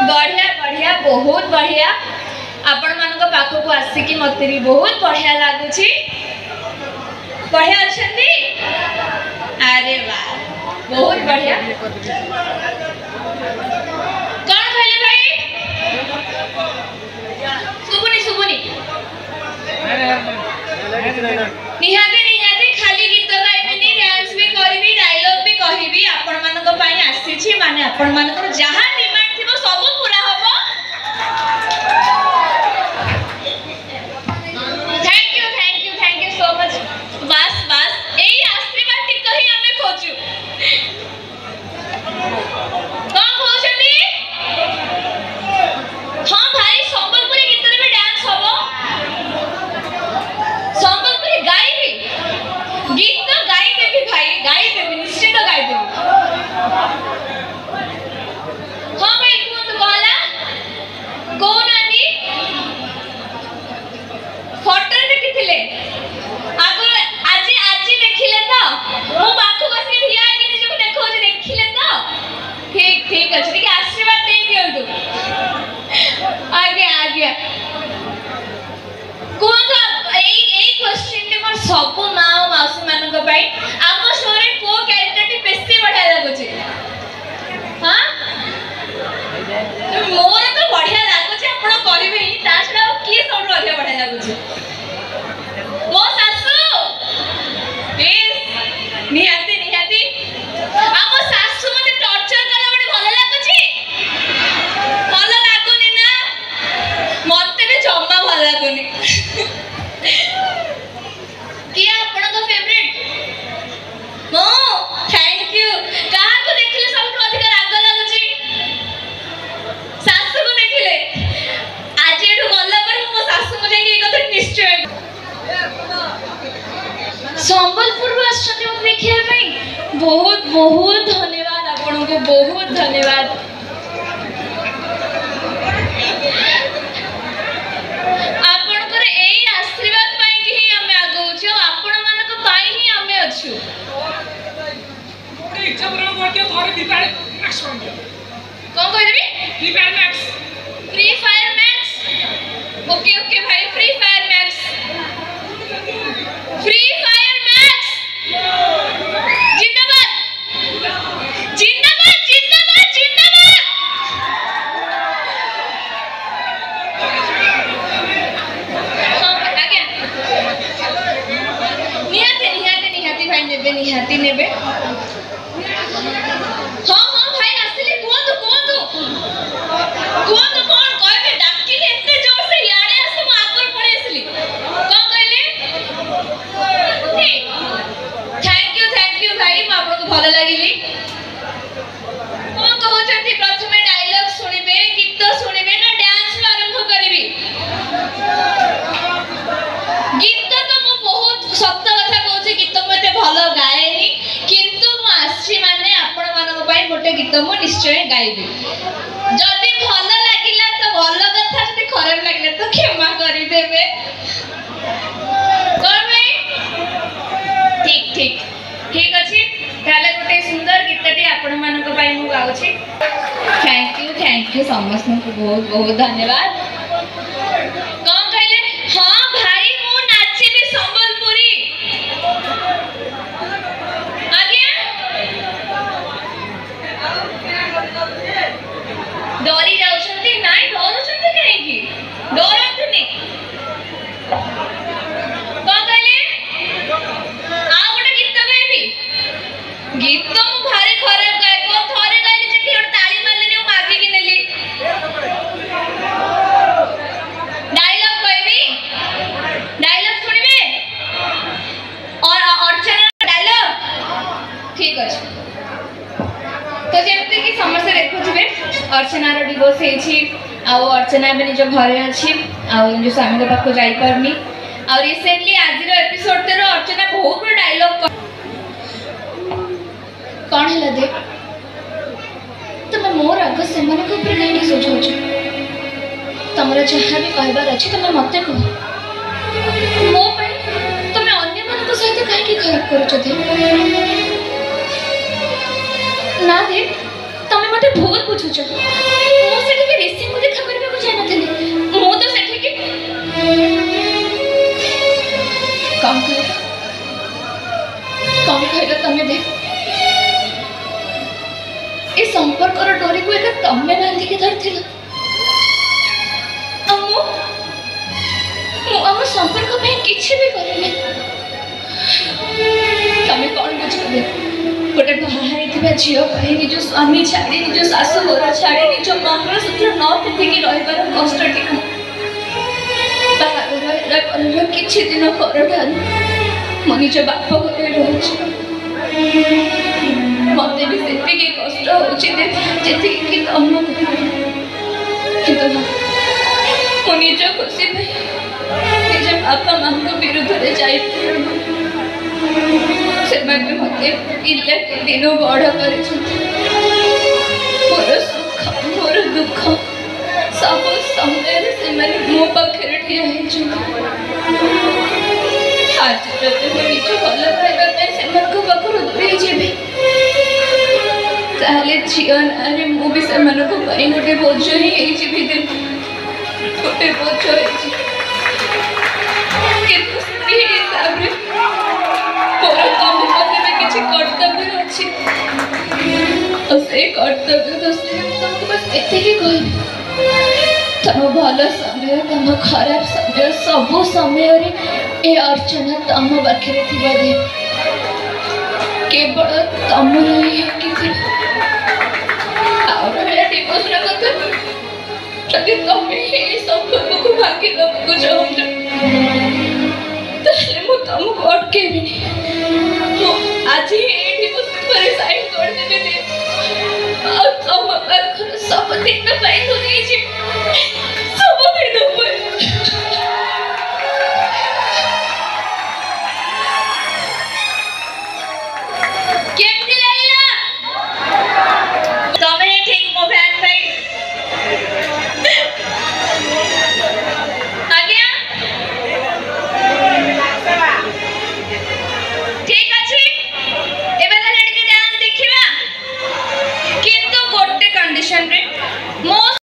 बढ़िया बढ़िया बहुत बढ़िया आपण मानक पाखक आसिकी मते भी बहुत बढ़िया लागुची बढ़िया अछंती अरे वाह बहुत बढ़िया कौन कहले भाई सुबुनी सुबुनी निहाते निहाते खाली गीत गाइबिनी डांस भी करबी डायलॉग भी कहबी आपण मानक पई आसीछि माने आपण मानक जहां डिमांड थिबो सब पूरा होबो थैंक यू सो मच बस बस एई आशीर्वाद टिक ही हमें खोजू कौन खोजनी हां भाई संबलपुरी गीत रे भी डांस होबो संबलपुरी गाइबी गीत गाई देबी भाई गाई देबी निश्चित गाई देबी हां भाई कोन कहला कोन आनी फोटो देखिथिले आगो आज आज देखिले तो मो बाखु बस के धिया कि निजको देखो जे देखिले तो ठीक अछि ठीक आशीर्वाद दे दियंतु आगे आगे कोन एई क्वेश्चन ने मोर सब मां और मासी मानन को पई आगो स्टोरी को कैरेक्टर टी बेसी बढ़िया लागुची हां मोर तो बढ़िया लागुची आपण करबे ता छडा की सब बढ़िया बढ़िया लागुची मो सासु प्लीज निहाती निहाती आमो सासु मते टॉर्चर कला बडे भलो लागुची भलो लागुनी ना मते भी जम्मा भलो लागुनी किया आपण को फेवरेट मो थैंक यू कहा को देखिले सब अधिक राग लागुची सासु को देखिले आज एठु गल्ला पर मो सासु को जाई ए कथा निश्चय संबलपुर आछते मत देखिया पई बहुत बहुत धन्यवाद आपन को बहुत धन्यवाद आपन कर एई आशीर्वाद पई कि हमें आगो छ आपन मान को पाई ही हमें अछु ओके इच्छा पूरा करके थोड़े दीपावली मैक्स कोन कह देबी free fire max okay okay भाई फ्री फायर मैक्स जिंदाबाद जिंदाबाद जिंदाबाद जिंदाबाद हां आगे निहाते निहाते निहाती भाई नेबे निहाती नेबे हां हां भाई आसिले कोन कोन कहबे डाकिले एते जोर से याडे आसे म आगर पड़े आसली कोन कहले थैंक यू भाई म आपन को भलो लागिली कोन कहौ छथि प्रथमे डायलॉग सुनिबे गीत सुनिबे ना डांस आरंभ करिबी गीत तो म बहुत सत्य कथा कहू छी गीत मते भलो गाएनी किंतु म आसी माने आपन मानक पई गोटे गीत म निश्चय गाइबी जदी भलो लागिला तो भलो कथा जदी खराब लागिला तो क्षमा करि देबे कोन भाई ठीक ठीक ठीक अछि ताले गोटे सुंदर गीतटी आपण मानक पई मु गाउ छी थैंक यू समस्त को बहुत बहुत धन्यवाद कोन कहले हां भाई मु नाचिबी संबलपुरी आगे डोरी जाउछंती नाइ डोरुछंती काहे की डोरंतनी कोन कहले आ गोटे गीत गाइबी गीत तो मु भारी खराब गाय को थोरे गाइली जे कि ओट ताली मारले ने मागी कि नेली डायलॉग कहबी डायलॉग सुनिबे और अर्चना डायलॉग ठीक अछि तो जेमते कि समस्त देखुथिबे अर्चना रो डिवोर्स हेछि आ अर्चना बे निज घरे अछि आ निज स्वामी के पाखो जाई परनी और रिसेंटली आज रो एपिसोड ते अर्चना बहुत बड़ डायलॉग कौन है देख तुम मोर आग से मन को ऊपर नहीं सोचो तुमरा जहां भी कहबार अछि तुम मते कह मो पे तुम अन्य मन को सहित काहे की खराब करू छथि ना दे तुम मते भूल बुझुछ मो से के ए संपर्कर डोरी को एक तम्मे बांधिक धरथिल आम संपर्क में किसी भी करें तमें कौन बुझे गोटे बाहर झील पर निज स्वामी छाड़ी निज शाशुघर छाड़ी निज मंगलसूत्र न पिंधिकी रही कष्ट टी बाहर किसी दिन पर मो निज बाप घर रोच मत भी से कष्ट होती तुमको मो निज खुशी निज बापा माँ विरुद्ध से मत पिला दिन बड़ कर मोर सुख मोर दुख सब समय से मो पाखे ठिया आज जब मुझे निज भल पाइबा से पाखर दूरे जी झील ना मुझे गोटे बोझ ही गोटे बोझ हिसाब से मोर तुम प्रति किसी कर्तव्य अच्छी से कर्तव्य दृष्टि तुमको बस एति तुम भल समय तुम खराब समय सब समय ए अर्चना तुम पाखे दे केवल तुम कि डिवोर्स कथा जदि तुम संपर्क को भांगी देवाक चाहूँ तुमको अटकेबी आज ही साइन कर देबे तुम पाखर सब दिन